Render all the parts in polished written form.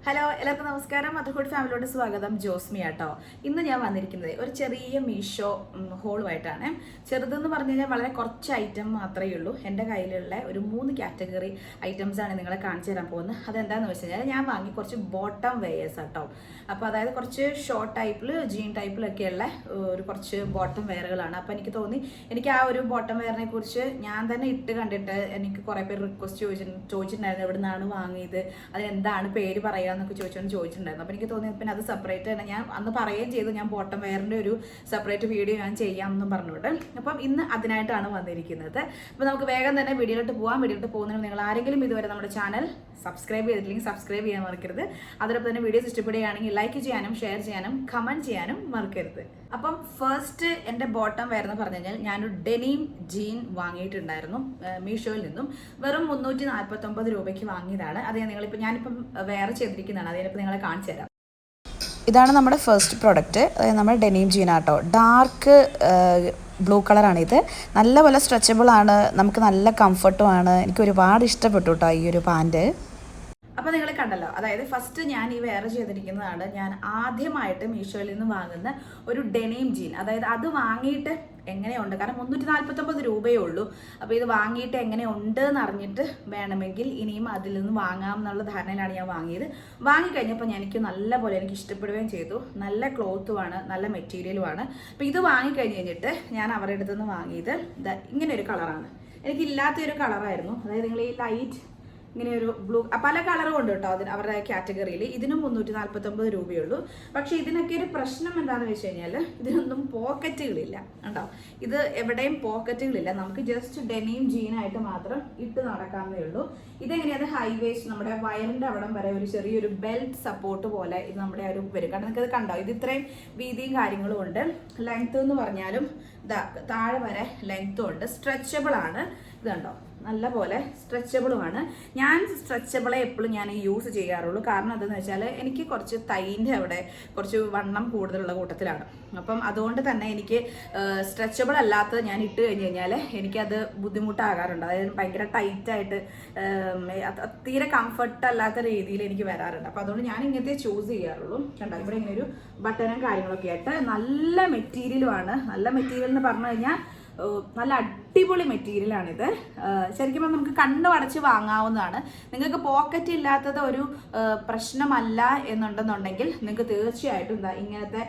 Hello എല്ലാവർക്കും നമസ്കാരം. MotherHood ഫാമിലിയോട് സ്വാഗതം. ജോസ്മി ആട്ടോ. ഇന്ന് ഞാൻ വന്നിരിക്കുന്നത് ഒരു ചെറിയ മീഷോ ഹോളുമായിട്ടാണ്. ചെറുതെന്ന് പറഞ്ഞു കഴിഞ്ഞാൽ വളരെ കുറച്ച് ഐറ്റം മാത്രമേ ഉള്ളൂ. എൻ്റെ കയ്യിലുള്ള ഒരു 3 കാറ്റഗറി ഐറ്റംസ് ആണ് നിങ്ങളെ കാണിച്ചു തരാൻ പോകുന്നത്. അതെന്താണെന്ന് വെച്ച് കഴിഞ്ഞാൽ ഞാൻ വാങ്ങി കുറച്ച് ബോട്ടം വെയേഴ്സ് ആട്ടോ. അപ്പോൾ അതായത് കുറച്ച് ഷോർട്ട് ടൈപ്പിൽ ജീൻ ടൈപ്പിലൊക്കെയുള്ള ഒരു കുറച്ച് ബോട്ടം വെയറുകളാണ്. അപ്പോൾ എനിക്ക് തോന്നി എനിക്ക് ആ ഒരു ബോട്ടം വെയറിനെ കുറിച്ച് ഞാൻ തന്നെ ഇട്ട് കണ്ടിട്ട് എനിക്ക് കുറേ പേര് റിക്വസ്റ്റ് ചോദിച്ചിട്ടുണ്ടായിരുന്നു എവിടെ നിന്നാണ് വാങ്ങിയത്, അതെന്താണ് പേര് പറയുക എന്നൊക്കെ ചോദിച്ചിട്ടുണ്ടായിരുന്നു. അപ്പോൾ എനിക്ക് തോന്നി പിന്നെ അത് സെപ്പറേറ്റ് തന്നെ ഞാൻ അന്ന് പറയുകയും ചെയ്തു, ഞാൻ ബോട്ടം വെയറിൻ്റെ ഒരു സെപ്പറേറ്റ് വീഡിയോ ഞാൻ ചെയ്യാമെന്നും പറഞ്ഞുകൊണ്ട്. അപ്പം ഇന്ന് അതിനായിട്ടാണ് വന്നിരിക്കുന്നത്. അപ്പോൾ നമുക്ക് വേഗം തന്നെ വീഡിയോയിലോട്ട് പോകാം. വീഡിയോയിലോട്ട് പോകുന്നതിന് നിങ്ങൾ ആരെങ്കിലും ഇതുവരെ നമ്മുടെ ചാനൽ സബ്സ്ക്രൈബ് ചെയ്തിട്ടില്ലെങ്കിൽ സബ്സ്ക്രൈബ് ചെയ്യാൻ മറക്കരുത്. അതോടൊപ്പം തന്നെ വീഡിയോസ് ഇഷ്ടപ്പെടുകയാണെങ്കിൽ ലൈക്ക് ചെയ്യാനും ഷെയർ ചെയ്യാനും കമൻറ്റ് ചെയ്യാനും മറക്കരുത്. അപ്പം ഫസ്റ്റ് എൻ്റെ ബോട്ടം വെയർ എന്ന് പറഞ്ഞു കഴിഞ്ഞാൽ ഞാനൊരു ഡെനിം ജീൻ വാങ്ങിയിട്ടുണ്ടായിരുന്നു മീഷോയിൽ നിന്നും. വെറും 349 രൂപയ്ക്ക് വാങ്ങിയതാണ്. അത് ഞാനിപ്പം വെയർ ചെയ്തിരിക്കുന്നതാണ്. അതിനിപ്പോൾ നിങ്ങളെ കാണിച്ചു തരാം. ഇതാണ് നമ്മുടെ ഫസ്റ്റ് പ്രൊഡക്റ്റ്. അതായത് നമ്മുടെ ഡെനിം ജീനാട്ടോ. ഡാർക്ക് ബ്ലൂ കളറാണിത്. നല്ലപോലെ സ്ട്രെച്ചബിൾ ആണ്, നമുക്ക് നല്ല കംഫർട്ടും ആണ്. എനിക്ക് ഒരുപാട് ഇഷ്ടപ്പെട്ടു കേട്ടോ ഈ ഒരു പാൻറ്. അപ്പോൾ നിങ്ങൾ കണ്ടല്ലോ, അതായത് ഫസ്റ്റ് ഞാൻ ഈ വെയർ ചെയ്തിരിക്കുന്നതാണ് ഞാൻ ആദ്യമായിട്ട് മീഷോയിൽ നിന്ന് വാങ്ങുന്ന ഒരു ഡെനിം ജീൻ. അതായത് അത് വാങ്ങിയിട്ട് എങ്ങനെയുണ്ട്, കാരണം 349 രൂപയേ ഉള്ളൂ. അപ്പോൾ ഇത് വാങ്ങിയിട്ട് എങ്ങനെയുണ്ട് എന്ന് അറിഞ്ഞിട്ട് വേണമെങ്കിൽ ഇനിയും അതിൽ നിന്ന് വാങ്ങാം എന്നുള്ള ധാരണയിലാണ് ഞാൻ വാങ്ങിയത്. വാങ്ങിക്കഴിഞ്ഞപ്പോൾ എനിക്ക് നല്ലപോലെ എനിക്ക് ഇഷ്ടപ്പെടുകയും ചെയ്തു. നല്ല ക്ലോത്തുമാണ്, നല്ല മെറ്റീരിയലുമാണ്. അപ്പോൾ ഇത് വാങ്ങിക്കഴിഞ്ഞ് കഴിഞ്ഞിട്ട് ഞാൻ അവരുടെ അടുത്ത് നിന്ന് വാങ്ങിയത് ഇങ്ങനെ ഒരു കളറാണ്. എനിക്കില്ലാത്തൊരു കളറായിരുന്നു. അതായത് നിങ്ങൾ ഈ ലൈറ്റ് ഇങ്ങനെ ഒരു ബ്ലൂ, പല കളറും ഉണ്ട് കേട്ടോ അതിന് അവരുടെ കാറ്റഗറിയിൽ. ഇതിനും 349 രൂപയുള്ളൂ. പക്ഷേ ഇതിനൊക്കെ ഒരു പ്രശ്നം എന്താണെന്ന് വെച്ച് കഴിഞ്ഞാൽ ഇതിനൊന്നും പോക്കറ്റുകളില്ല കേട്ടോ. ഇത് എവിടെയും പോക്കറ്റുകളില്ല. നമുക്ക് ജസ്റ്റ് ഡെനിം ജീനായിട്ട് മാത്രം ഇട്ട് നടക്കാവുന്നേ ഉള്ളൂ. ഇതെങ്ങനെയാണ് ഹൈ വേസ്റ്റ്, നമ്മുടെ വയറിൻ്റെ അവിടം വരെ ഒരു ചെറിയൊരു ബെൽറ്റ് സപ്പോർട്ട് പോലെ ഇത് നമ്മുടെ ഒരു വരും. കാരണം നിങ്ങൾക്കത് കണ്ടോ, ഇത് ഇത്രയും വീതിയും കാര്യങ്ങളും ഉണ്ട്. ലെങ്ത്ത് എന്ന് പറഞ്ഞാലും താഴെ വരെ ലെങ്ത്തും ഉണ്ട്. സ്ട്രെച്ചബിൾ ആണ്. ഇത് കണ്ടോ, നല്ല പോലെ സ്ട്രെച്ചബിളുമാണ്. ഞാൻ സ്ട്രെച്ചബിളെ എപ്പോഴും ഞാൻ യൂസ് ചെയ്യാറുള്ളൂ. കാരണം എന്താണെന്ന് വെച്ചാൽ എനിക്ക് കുറച്ച് തൈൻ്റെ അവിടെ കുറച്ച് വണ്ണം കൂടുതലുള്ള കൂട്ടത്തിലാണ്. അപ്പം അതുകൊണ്ട് തന്നെ എനിക്ക് സ്ട്രെച്ചബിൾ അല്ലാത്തത് ഞാൻ ഇട്ട് കഴിഞ്ഞ് കഴിഞ്ഞാൽ എനിക്കത് ബുദ്ധിമുട്ടാകാറുണ്ട്. അതായത് ഭയങ്കര ടൈറ്റായിട്ട് തീരെ കംഫർട്ട് അല്ലാത്ത രീതിയിൽ എനിക്ക് വരാറുണ്ട്. അപ്പോൾ അതുകൊണ്ട് ഞാൻ ഇങ്ങനത്തെ ചൂസ് ചെയ്യാറുള്ളൂ. കണ്ടോ, ഇവിടെ ഇങ്ങനെ ഒരു ബട്ടനും കാര്യങ്ങളൊക്കെ ആയിട്ട് നല്ല മെറ്റീരിയലുമാണ്. നല്ല മെറ്റീരിയൽ എന്ന് പറഞ്ഞു കഴിഞ്ഞാൽ നല്ല അടിപൊളി മെറ്റീരിയലാണിത്. ശരിക്കും നമുക്ക് കണ്ണു അടച്ച് വാങ്ങാവുന്നതാണ്. നിങ്ങൾക്ക് പോക്കറ്റ് ഇല്ലാത്തത് ഒരു പ്രശ്നമല്ല എന്നുണ്ടെന്നുണ്ടെങ്കിൽ നിങ്ങൾക്ക് തീർച്ചയായിട്ടും ഇങ്ങനത്തെ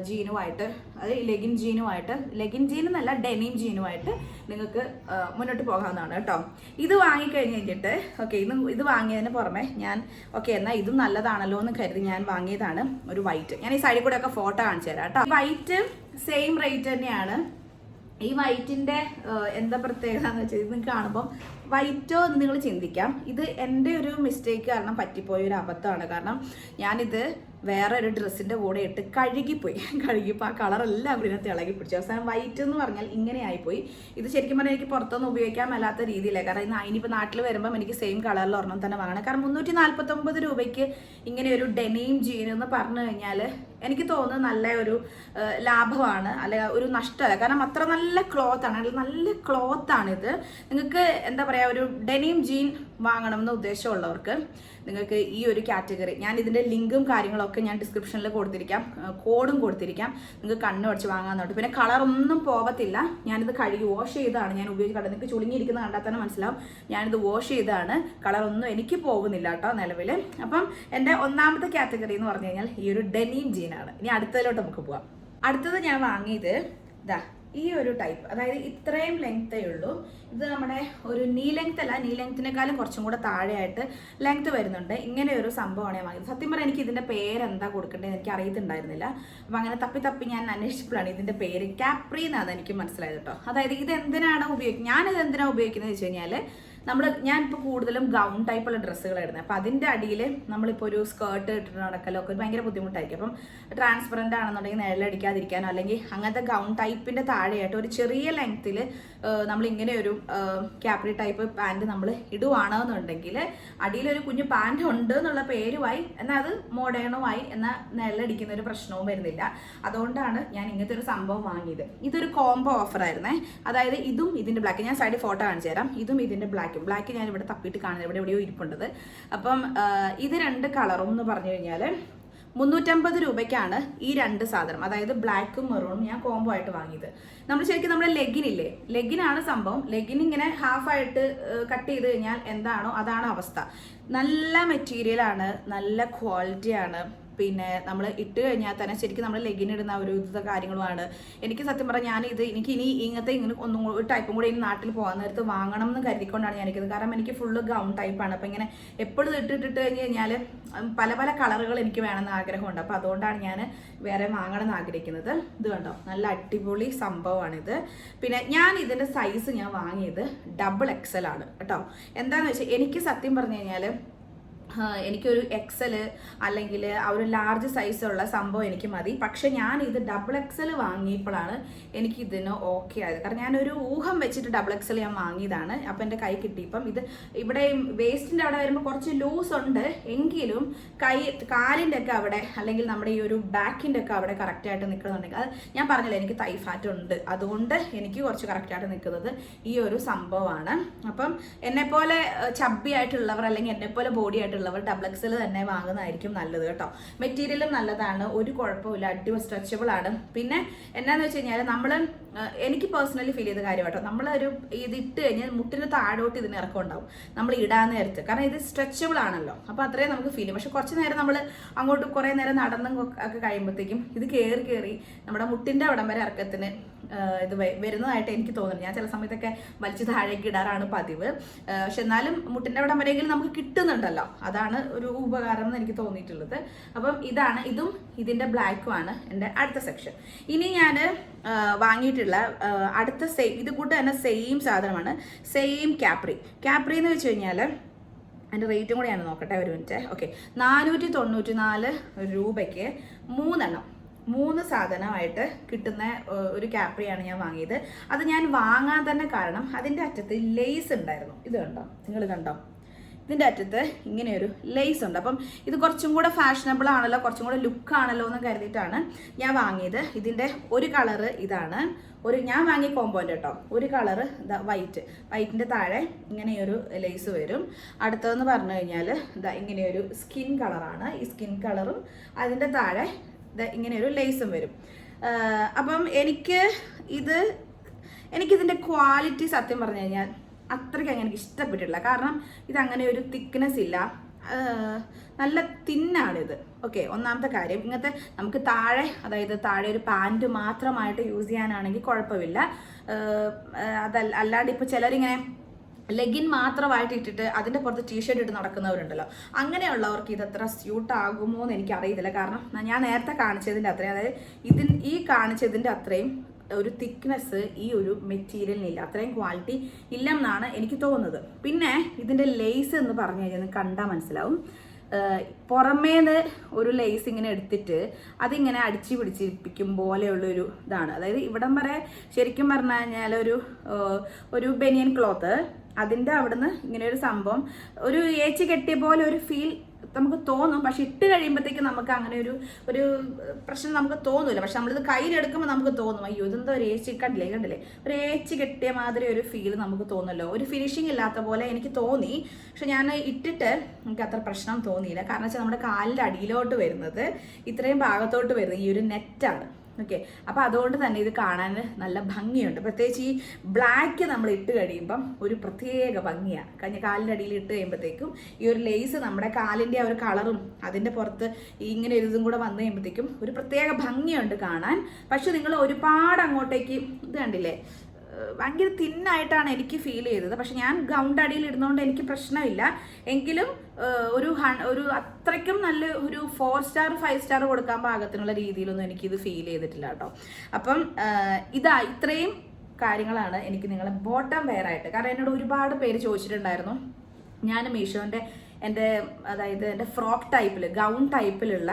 ജീനുമായിട്ട്, അതായത് ലെഗിൻ ജീൻ എന്നല്ല ഡെനിം ജീനുമായിട്ട് നിങ്ങൾക്ക് മുന്നോട്ട് പോകാവുന്നതാണ് കേട്ടോ. ഇത് വാങ്ങിക്കഴിഞ്ഞ് കഴിഞ്ഞിട്ട് ഇത് വാങ്ങിയതിന് പുറമെ ഞാൻ എന്നാൽ ഇതും നല്ലതാണല്ലോ എന്ന് കരുതി ഞാൻ വാങ്ങിയതാണ് ഒരു വൈറ്റ്. ഞാൻ ഈ സൈഡിൽ കൂടെ ഒക്കെ ഫോട്ടോ കാണിച്ചു തരാം കേട്ടോ. വൈറ്റ് സെയിം റേറ്റ് തന്നെയാണ്. ഈ വൈറ്റിൻ്റെ എന്താ പ്രത്യേകത എന്ന് വെച്ചാൽ ഇത് നിങ്ങൾക്ക് കാണുമ്പം വൈറ്റോ എന്ന് നിങ്ങൾ ചിന്തിക്കാം. ഇത് എൻ്റെ ഒരു മിസ്റ്റേക്ക് കാരണം പറ്റിപ്പോയ ഒരു അബദ്ധമാണ്. കാരണം ഞാനിത് വേറെ ഒരു ഡ്രസ്സിൻ്റെ കൂടെ ഇട്ട് കഴുകിപ്പോൾ ആ കളറെല്ലാം ഇതിനകത്ത് ഇളകി പിടിച്ചു. അവസാനം വൈറ്റ് എന്ന് പറഞ്ഞാൽ ഇങ്ങനെ ആയിപ്പോയി. ഇത് ശരിക്കും പറഞ്ഞാൽ എനിക്ക് പുറത്തൊന്നും ഉപയോഗിക്കാൻ മേലാത്ത രീതിയിലാണ്. കാരണം ഇനിയിപ്പോൾ നാട്ടിൽ വരുമ്പം എനിക്ക് സെയിം കളറിൽ ഒരെണ്ണം തന്നെ വാങ്ങണം. കാരണം 349 രൂപയ്ക്ക് ഇങ്ങനെ ഒരു ഡെനിം ജീൻ എന്ന് പറഞ്ഞു കഴിഞ്ഞാൽ എനിക്ക് തോന്നുന്നത് നല്ല ഒരു ലാഭമാണ്, അല്ലെങ്കിൽ ഒരു നഷ്ടമല്ല. കാരണം അത്ര നല്ല ക്ലോത്താണ്, നല്ല ക്ലോത്താണിത്. നിങ്ങൾക്ക് എന്താ പറയുക, ഒരു ഡെനിം ജീൻ വാങ്ങണമെന്ന് ഉദ്ദേശമുള്ളവർക്ക് നിങ്ങൾക്ക് ഈ ഒരു കാറ്റഗറി, ഞാൻ ഇതിൻ്റെ ലിങ്കും കാര്യങ്ങളൊക്കെ ഞാൻ ഡിസ്ക്രിപ്ഷനിൽ കൊടുത്തിരിക്കാം, കോഡും കൊടുത്തിരിക്കാം. നിങ്ങൾക്ക് കണ്ണ് അടിച്ച് വാങ്ങാൻ. പിന്നെ കളറൊന്നും പോകത്തില്ല. ഞാനിത് കഴുകി വാഷ് ചെയ്താണ് ഞാൻ ഉപയോഗിക്കുന്നത്. നിങ്ങൾക്ക് ചുളുങ്ങിയിരിക്കുന്ന കണ്ടാൽ തന്നെ മനസ്സിലാവും. ഞാനിത് വാഷ് ചെയ്താണ്. കളറൊന്നും എനിക്ക് പോകുന്നില്ല കേട്ടോ നിലവിൽ. അപ്പം എൻ്റെ ഒന്നാമത്തെ കാറ്റഗറി എന്ന് പറഞ്ഞു കഴിഞ്ഞാൽ ഈ ഒരു ഡെനിം ജീനാണ്. ഇനി അടുത്തതിലോട്ട് നമുക്ക് പോവാം. അടുത്തത് ഞാൻ വാങ്ങിയത് ഈ ഒരു ടൈപ്പ്, അതായത് ഇത്രയും ലെങ്ത്തേ ഉള്ളൂ. ഇത് നമ്മുടെ ഒരു നീ ലെങ്ത് അല്ല, നീ ലെങ്ത്തിനേക്കാളും കുറച്ചും കൂടെ താഴെയായിട്ട് ലെങ്ത്ത് വരുന്നുണ്ട്. ഇങ്ങനെ ഒരു സംഭവമാണ് ഞാൻ വാങ്ങിയത്. സത്യം പറഞ്ഞാൽ എനിക്ക് ഇതിൻ്റെ പേരെന്താ കൊടുക്കേണ്ടത് എനിക്ക് അറിയത്തുണ്ടായിരുന്നില്ല. അപ്പം അങ്ങനെ തപ്പി ഞാൻ അന്വേഷിച്ചപ്പോഴാണ് ഇതിൻ്റെ പേര് കാപ്രി എന്നാണ് എനിക്ക് മനസ്സിലായത് കേട്ടോ. അതായത് ഇത് എന്തിനാണ് ഞാനിത് എന്തിനാണ് ഉപയോഗിക്കുന്നത് വെച്ച് കഴിഞ്ഞാൽ ഞാനിപ്പോൾ കൂടുതലും ഗൗൺ ടൈപ്പുള്ള ഡ്രസ്സുകൾ ഇടുന്നത്. അപ്പോൾ അതിൻ്റെ അടിയിൽ നമ്മളിപ്പോൾ ഒരു സ്കേർട്ട് ഇട്ടിട്ട് നടക്കലോ ഒക്കെ ഭയങ്കര ബുദ്ധിമുട്ടായിരിക്കും. അപ്പം ട്രാൻസ്പെറൻ്റ് ആണെന്നുണ്ടെങ്കിൽ നിഴലടിക്കാതിരിക്കാനോ അല്ലെങ്കിൽ അങ്ങനത്തെ ഗൗൺ ടൈപ്പിൻ്റെ താഴെയായിട്ട് ഒരു ചെറിയ ലെങ്ത്തിൽ നമ്മളിങ്ങനെ ഒരു ക്യാപ്രി ടൈപ്പ് പാൻറ്റ് നമ്മൾ ഇടുവാണെന്നുണ്ടെങ്കിൽ അടിയിലൊരു കുഞ്ഞു പാൻറ്റ് ഉണ്ട് എന്നുള്ള പേരുമായി, എന്നാൽ അത് മോഡേണുമായി, എന്നാൽ നിഴലടിക്കുന്ന ഒരു പ്രശ്നവും വരുന്നില്ല. അതുകൊണ്ടാണ് ഞാൻ ഇങ്ങനത്തെ ഒരു സംഭവം വാങ്ങിയത്. ഇതൊരു കോംബോ ഓഫറായിരുന്നേ. അതായത് ഇതും ഇതിൻ്റെ ബ്ലാക്ക്, ഞാൻ സൈഡിൽ ഫോട്ടോ കാണിച്ചു തരാം. ഇതും ഇതിൻ്റെ ബ്ലാക്ക് ബ്ലാക്ക് ഞാൻ ഇവിടെ തപ്പിയിട്ട് കാണുന്നത്, എവിടെയോ ഇരിപ്പുണ്ടത്. അപ്പം ഇത് 2 കളറും എന്ന് പറഞ്ഞു കഴിഞ്ഞാൽ 350 രൂപയ്ക്കാണ് ഈ 2 സാധനം, അതായത് ബ്ലാക്കും മെറൂണും ഞാൻ കോംബോ ആയിട്ട് വാങ്ങിയത്. നമ്മൾ ശരിക്കും നമ്മുടെ ലെഗിനില്ലേ, ലെഗിനാണ് സംഭവം. ലെഗിൻ ഇങ്ങനെ ഹാഫായിട്ട് കട്ട് ചെയ്ത് കഴിഞ്ഞാൽ എന്താണോ അതാണ് അവസ്ഥ. നല്ല മെറ്റീരിയലാണ്, നല്ല ക്വാളിറ്റിയാണ്. പിന്നെ നമ്മൾ ഇട്ട് കഴിഞ്ഞാൽ തന്നെ ശരിക്കും നമ്മൾ ലെഗിനിടുന്ന ഒരു കാര്യങ്ങളുമാണ്. എനിക്ക് സത്യം പറഞ്ഞാൽ എനിക്ക് ഇനി ഇങ്ങനെ ഒരു ടൈപ്പും കൂടെ ഇനി നാട്ടിൽ പോകാൻ നേരത്ത് വാങ്ങണം എന്ന് കരുതിക്കൊണ്ടാണ് ഞാനിരിക്കുന്നത്. കാരണം എനിക്ക് ഫുള്ള് ഗൗൺ ടൈപ്പാണ്. അപ്പം ഇങ്ങനെ എപ്പോഴും ഇട്ടിട്ട് കഴിഞ്ഞ് കഴിഞ്ഞാൽ പല പല കളറുകൾ എനിക്ക് വേണമെന്ന് ആഗ്രഹമുണ്ട്. അപ്പോൾ അതുകൊണ്ടാണ് ഞാൻ വേറെ വാങ്ങണം എന്ന് ആഗ്രഹിക്കുന്നത്. ഇത് കണ്ടോ, നല്ല അടിപൊളി സംഭവമാണിത്. പിന്നെ ഞാൻ ഇതിൻ്റെ സൈസ് ഞാൻ വാങ്ങിയത് XXL ആണ് കേട്ടോ. എന്താണെന്ന് വെച്ചാൽ എനിക്ക് സത്യം പറഞ്ഞു കഴിഞ്ഞാൽ എനിക്കൊരു XL അല്ലെങ്കിൽ ആ ഒരു ലാർജ് സൈസുള്ള സംഭവം എനിക്ക് മതി. പക്ഷെ ഞാൻ ഇത് XXL വാങ്ങിയപ്പോഴാണ് എനിക്ക് ഇതിന് ഓക്കെ ആയത്. കാരണം ഞാനൊരു ഊഹം വെച്ചിട്ട് XXL ഞാൻ വാങ്ങിയതാണ്. അപ്പം എൻ്റെ കൈ കിട്ടിയപ്പം ഇത് ഇവിടെ വേസ്റ്റിൻ്റെ അവിടെ വരുമ്പോൾ കുറച്ച് ലൂസ് ഉണ്ട്, എങ്കിലും കാലിൻ്റെ ഒക്കെ അവിടെ അല്ലെങ്കിൽ നമ്മുടെ ഈ ഒരു ബാക്കിൻ്റെ ഒക്കെ അവിടെ കറക്റ്റായിട്ട് നിൽക്കുന്നുണ്ടെങ്കിൽ, അത് ഞാൻ പറഞ്ഞില്ല എനിക്ക് തൈ ഫാറ്റ് ഉണ്ട്, അതുകൊണ്ട് എനിക്ക് കുറച്ച് കറക്റ്റായിട്ട് നിൽക്കുന്നത് ഈ ഒരു സംഭവമാണ്. അപ്പം എന്നെപ്പോലെ ചബ്ബി ആയിട്ടുള്ളവർ അല്ലെങ്കിൽ എന്നെപ്പോലെ ബോഡി ആയിട്ടുള്ളവർ XXL തന്നെ വാങ്ങുന്നതായിരിക്കും നല്ലത് കേട്ടോ. മെറ്റീരിയലും നല്ലതാണ്, ഒരു കുഴപ്പമില്ല, അടിപൊളി സ്ട്രെച്ചബിൾ ആണ്. പിന്നെ എന്നാന്ന് വെച്ച് കഴിഞ്ഞാൽ എനിക്ക് പേഴ്സണലി ഫീൽ ചെയ്ത കാര്യം കേട്ടോ, നമ്മളൊരു ഇത് ഇട്ട് കഴിഞ്ഞാൽ മുട്ടിന് താഴോട്ട് ഇതിന് ഇറക്കം ഉണ്ടാവും നമ്മൾ ഇടാൻ നേരത്ത്. കാരണം ഇത് സ്ട്രെച്ചബിൾ ആണല്ലോ, അപ്പോൾ അത്രയും നമുക്ക് ഫീൽ ചെയ്യും. പക്ഷെ കുറച്ച് നേരം നമ്മൾ അങ്ങോട്ട് കുറേ നേരം നടന്നും ഒക്കെ കഴിയുമ്പോഴത്തേക്കും ഇത് കയറി നമ്മുടെ മുട്ടിൻ്റെ അവിടം വരെ ഇറക്കത്തിന് ഇത് വരുന്നതായിട്ട് എനിക്ക് തോന്നുന്നു. ഞാൻ ചില സമയത്തൊക്കെ വലിച്ച് താഴേക്ക് ഇടാറാണ് പതിവ്. പക്ഷെ എന്നാലും മുട്ടിൻ്റെ അവിടം വരെയെങ്കിലും നമുക്ക് കിട്ടുന്നുണ്ടല്ലോ, അതാണ് ഒരു ഉപകാരം എന്ന് എനിക്ക് തോന്നിയിട്ടുള്ളത്. അപ്പം ഇതും ഇതിൻ്റെ ബ്ലാക്കുമാണ് എൻ്റെ അടുത്ത സെക്ഷൻ. ഇനി ഞാൻ വാങ്ങിയിട്ടുള്ള അടുത്ത ഇത് കൂട്ട് തന്നെ സെയിം സാധനമാണ്, സെയിം ക്യാപ്രി എന്ന് വെച്ച് കഴിഞ്ഞാൽ അതിൻ്റെ റേറ്റും കൂടെ ഞാൻ നോക്കട്ടെ, ഒരു മിനിറ്റ്. ഓക്കെ, 494 രൂപയ്ക്ക് 3 സാധനമായിട്ട് കിട്ടുന്ന ഒരു ക്യാപ്രിയാണ് ഞാൻ വാങ്ങിയത്. അത് ഞാൻ വാങ്ങാൻ തന്നെ കാരണം അതിൻ്റെ അറ്റത്ത് ലേസ് ഉണ്ടായിരുന്നു. ഇത് കണ്ടോ, നിങ്ങൾ കണ്ടോ, ഇതിൻ്റെ അറ്റത്ത് ഇങ്ങനെയൊരു ലേസ് ഉണ്ട്. അപ്പം ഇത് കുറച്ചും കൂടെ ഫാഷനബിൾ ആണല്ലോ, കുറച്ചും കൂടെ ലുക്കാണല്ലോ എന്ന് കരുതിയിട്ടാണ് ഞാൻ വാങ്ങിയത്. ഇതിൻ്റെ ഒരു കളറ് ഇതാണ്, ഞാൻ വാങ്ങിയ കോമ്പോൻ്റെ കേട്ടോ. ഒരു കളറ് ഇതാ വൈറ്റിൻ്റെ താഴെ ഇങ്ങനെയൊരു ലേസ് വരും. അടുത്തതെന്ന് പറഞ്ഞു കഴിഞ്ഞാൽ ഇതാ ഇങ്ങനെയൊരു സ്കിൻ കളറാണ്. ഈ സ്കിൻ കളറും അതിൻ്റെ താഴെ ഇങ്ങനെയൊരു ലേസും വരും. അപ്പം എനിക്കിതിൻ്റെ ക്വാളിറ്റി സത്യം പറഞ്ഞു കഴിഞ്ഞാൽ അത്രയ്ക്ക് അങ്ങനെ എനിക്ക് ഇഷ്ടപ്പെട്ടിട്ടില്ല. കാരണം ഇതങ്ങനെ ഒരു തിക്നെസ് ഇല്ല, നല്ല തിന്നാണിത്. ഓക്കെ, ഒന്നാമത്തെ കാര്യം. ഇങ്ങനത്തെ നമുക്ക് അതായത് താഴെ ഒരു പാൻറ് മാത്രമായിട്ട് യൂസ് ചെയ്യാനാണെങ്കിൽ കുഴപ്പമില്ല. അല്ലാണ്ട് ഇപ്പോൾ ചിലരിങ്ങനെ ലെഗിൻ മാത്രമായിട്ട് ഇട്ടിട്ട് അതിൻ്റെ പുറത്ത് ടീഷർട്ട് ഇട്ട് നടക്കുന്നവരുണ്ടല്ലോ, അങ്ങനെയുള്ളവർക്ക് ഇതത്ര സ്യൂട്ട് ആകുമോ എന്ന് എനിക്കറിയത്തില്ല. കാരണം ഞാൻ നേരത്തെ കാണിച്ചതിൻ്റെ അത്രയും, അതായത് ഈ കാണിച്ചതിൻ്റെ അത്രയും ഒരു തിക്നെസ് ഈ ഒരു മെറ്റീരിയലിനില്ല, അത്രയും ക്വാളിറ്റി ഇല്ലെന്നാണ് എനിക്ക് തോന്നുന്നത്. പിന്നെ ഇതിൻ്റെ ലേസ് എന്ന് പറഞ്ഞു കഴിഞ്ഞാൽ കണ്ടാൽ മനസ്സിലാവും, പുറമേന്ന് ഒരു ലേസ് ഇങ്ങനെ എടുത്തിട്ട് അതിങ്ങനെ അടിച്ച് പിടിച്ചിരിപ്പിക്കും പോലെയുള്ളൊരു ഇതാണ്. അതായത് ഇവിടം വരെ ശരിക്കും പറഞ്ഞു കഴിഞ്ഞാൽ ഒരു ബനിയൻ ക്ലോത്ത്, അതിൻ്റെ അവിടുന്ന് ഇങ്ങനെ ഒരു സംഭവം ഒരു ഏച്ച് കെട്ടിയ പോലെ ഒരു ഫീൽ നമുക്ക് തോന്നും. പക്ഷെ ഇട്ട് കഴിയുമ്പോഴത്തേക്ക് നമുക്ക് അങ്ങനെ ഒരു പ്രശ്നം നമുക്ക് തോന്നില്ല. പക്ഷെ നമ്മളിത് കയ്യിലെടുക്കുമ്പോൾ നമുക്ക് തോന്നും, അയ്യോ ഇതെന്തോ ഒരു കണ്ടില്ലേ ഒരു ഏച്ച് കെട്ടിയ മാതിരി ഒരു ഫീൽ നമുക്ക് തോന്നല്ലോ, ഒരു ഫിനിഷിങ് ഇല്ലാത്ത പോലെ എനിക്ക് തോന്നി. പക്ഷെ ഞാൻ ഇട്ടിട്ട് എനിക്ക് അത്ര പ്രശ്നം തോന്നിയില്ല. കാരണം വെച്ചാൽ നമ്മുടെ കാലിൻ്റെ അടിയിലോട്ട് വരുന്നത്, ഇത്രയും ഭാഗത്തോട്ട് വരുന്നത് ഈ ഒരു നെറ്റാണ്. ഓക്കെ, അപ്പോൾ അതുകൊണ്ട് തന്നെ ഇത് കാണാൻ നല്ല ഭംഗിയുണ്ട്. പ്രത്യേകിച്ച് ഈ ബ്ലാക്ക് നമ്മൾ ഇട്ട് കഴിയുമ്പം ഒരു പ്രത്യേക ഭംഗിയാണ്. കാലിൻ്റെ അടിയിൽ ഇട്ട് കഴിയുമ്പോഴത്തേക്കും ഈ ഒരു ലേസ് നമ്മുടെ കാലിൻ്റെ ആ ഒരു കളറും അതിൻ്റെ പുറത്ത് ഇങ്ങനെ ഒരു ഇതും കൂടെ വന്നു കഴിയുമ്പോഴത്തേക്കും ഒരു പ്രത്യേക ഭംഗിയുണ്ട് കാണാൻ. പക്ഷെ നിങ്ങൾ ഒരുപാട് അങ്ങോട്ടേക്ക് ഇത് കണ്ടില്ലേ, ഭയങ്കര തിന്നായിട്ടാണ് എനിക്ക് ഫീൽ ചെയ്തത്. പക്ഷെ ഞാൻ ഗൗണിൻ്റെ അടിയിൽ ഇടുന്നതുകൊണ്ട് എനിക്ക് പ്രശ്നമില്ല. എങ്കിലും ഒരു അത്രയ്ക്കും നല്ല ഒരു 4 സ്റ്റാർ 5 സ്റ്റാർ കൊടുക്കാൻ പാകത്തിനുള്ള രീതിയിലൊന്നും എനിക്കിത് ഫീൽ ചെയ്തിട്ടില്ല കേട്ടോ. അപ്പം ഇത്രയും കാര്യങ്ങളാണ് എനിക്ക് നിങ്ങളെ ബോട്ടം വെയർ ആയിട്ട്. കാരണം എന്നോട് ഒരുപാട് പേര് ചോദിച്ചിട്ടുണ്ടായിരുന്നു, ഞാൻ മീഷോൻ്റെ എൻ്റെ ഫ്രോക്ക് ടൈപ്പിൽ ഗൗൺ ടൈപ്പിലുള്ള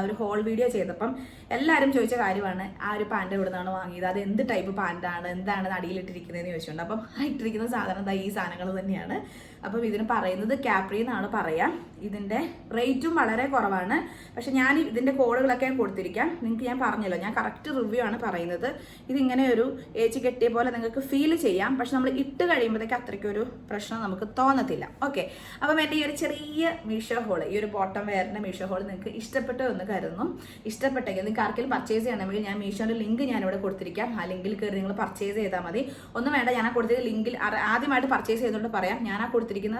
ഒരു ഹോൾ വീഡിയോ ചെയ്തപ്പം എല്ലാവരും ചോദിച്ച കാര്യമാണ്, ആ ഒരു പാൻറ് എവിടെ നിന്നാണ് വാങ്ങിയത്, അത് എന്ത് ടൈപ്പ് പാൻറ്റാണ്, എന്താണ് അടിയിലിട്ടിരിക്കുന്നതെന്ന് ചോദിച്ചിട്ടുണ്ട്. അപ്പം ഇട്ടിരിക്കുന്ന സാധനം ഈ സാധനങ്ങൾ തന്നെയാണ്. അപ്പം ഇതിന് പറയുന്നത് ക്യാപ്രി എന്നാണ് പറയാം. ഇതിൻ്റെ റേറ്റും വളരെ കുറവാണ്. പക്ഷെ ഞാൻ ഇതിൻ്റെ കോഡുകളൊക്കെ കൊടുത്തിരിക്കാം. നിങ്ങൾക്ക് ഞാൻ പറഞ്ഞല്ലോ, ഞാൻ കറക്റ്റ് റിവ്യൂ ആണ് പറയുന്നത്. ഇതിങ്ങനെ ഒരു ഏച്ചി കെട്ടിയ പോലെ നിങ്ങൾക്ക് ഫീൽ ചെയ്യാം. പക്ഷെ നമ്മൾ ഇട്ട് കഴിയുമ്പോഴത്തേക്ക് അത്രയ്ക്കൊരു പ്രശ്നം നമുക്ക് തോന്നത്തില്ല. ഓക്കെ, അപ്പം എൻ്റെ ഈ ഒരു ചെറിയ മീഷോ ഹോൾ, ഈ ഒരു ബോട്ടം വെയറിൻ്റെ മീഷോ ഹോൾ നിങ്ങൾക്ക് ഇഷ്ടപ്പെട്ടോ എന്ന് കരുതുന്നു. ഇഷ്ടപ്പെട്ടെങ്കിൽ നിങ്ങൾക്ക് ആർക്കെങ്കിലും പർച്ചേസ് ചെയ്യണമെങ്കിൽ ഞാൻ മീഷോൻ്റെ ലിങ്ക് ഞാനിവിടെ കൊടുത്തിരിക്കാം. ആ ലിങ്കിൽ കയറി നിങ്ങൾ പർച്ചേസ് ചെയ്താൽ മതി. ഒന്നും വേണ്ട, ഞാൻ ആ കൊടുത്തിരിക്കുന്ന ലിങ്കിൽ ആദ്യമായിട്ട് പർച്ചേസ് ചെയ്തുകൊണ്ട് പറയാം, ഞാൻ ആ കൊടുത്തിരിക്കുന്ന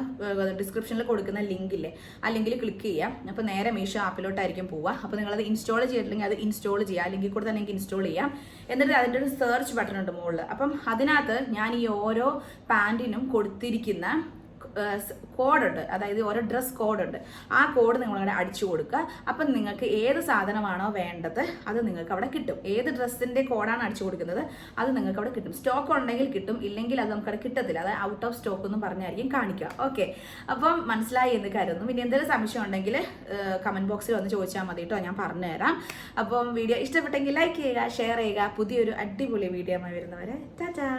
ഡിസ്ക്രിപ്ഷനിൽ കൊടുക്കുന്ന ലിങ്കില്ലേ, ആ ലിങ്കിൽ ക്ലിക്ക് ചെയ്യാം. അപ്പോൾ നേരെ മീഷോ ആപ്പിലോട്ടായിരിക്കും പോവുക. അപ്പോൾ നിങ്ങളത് ഇൻസ്റ്റാൾ ചെയ്തിട്ടുണ്ടെങ്കിൽ അത് ഇൻസ്റ്റാൾ ചെയ്യുക. ലിങ്കിൽ കൂടെ തന്നെ എനിക്ക് ഇൻസ്റ്റാൾ ചെയ്യാം. എന്നിട്ട് അതിൻ്റെ ഒരു സെർച്ച് ബട്ടൺ ഉണ്ട് മുകളിൽ. അപ്പം അതിനകത്ത് ഞാൻ ഈ ഓരോ പാൻറ്റിനും കൊടുത്തിരിക്കുന്ന കോഡുണ്ട്, അതായത് ഓരോ ഡ്രസ് കോഡുണ്ട്. ആ കോഡ് നിങ്ങളവിടെ അടിച്ചു കൊടുക്കുക. അപ്പം നിങ്ങൾക്ക് ഏത് സാധനമാണോ വേണ്ടത് അത് നിങ്ങൾക്ക് അവിടെ കിട്ടും. ഏത് ഡ്രസ്സിൻ്റെ കോഡാണ് അടിച്ചു കൊടുക്കുന്നത് അത് നിങ്ങൾക്ക് അവിടെ കിട്ടും. സ്റ്റോക്ക് ഉണ്ടെങ്കിൽ കിട്ടും, ഇല്ലെങ്കിൽ അത് നമുക്കവിടെ കിട്ടത്തില്ല. അത് ഔട്ട് ഓഫ് സ്റ്റോക്ക് എന്ന് പറഞ്ഞായിരിക്കും കാണിക്കുക. ഓക്കെ, അപ്പം മനസ്സിലായി എന്ന് കരുതുന്നു. പിന്നെ എന്തെങ്കിലും സംശയം ഉണ്ടെങ്കിൽ കമൻറ്റ് ബോക്സിൽ വന്ന് ചോദിച്ചാൽ മതി കേട്ടോ, ഞാൻ പറഞ്ഞുതരാം. അപ്പം വീഡിയോ ഇഷ്ടപ്പെട്ടെങ്കിൽ ലൈക്ക് ചെയ്യുക, ഷെയർ ചെയ്യുക. പുതിയൊരു അടിപൊളി വീഡിയോ ആയി വരുന്നവരെ ടാറ്റാ.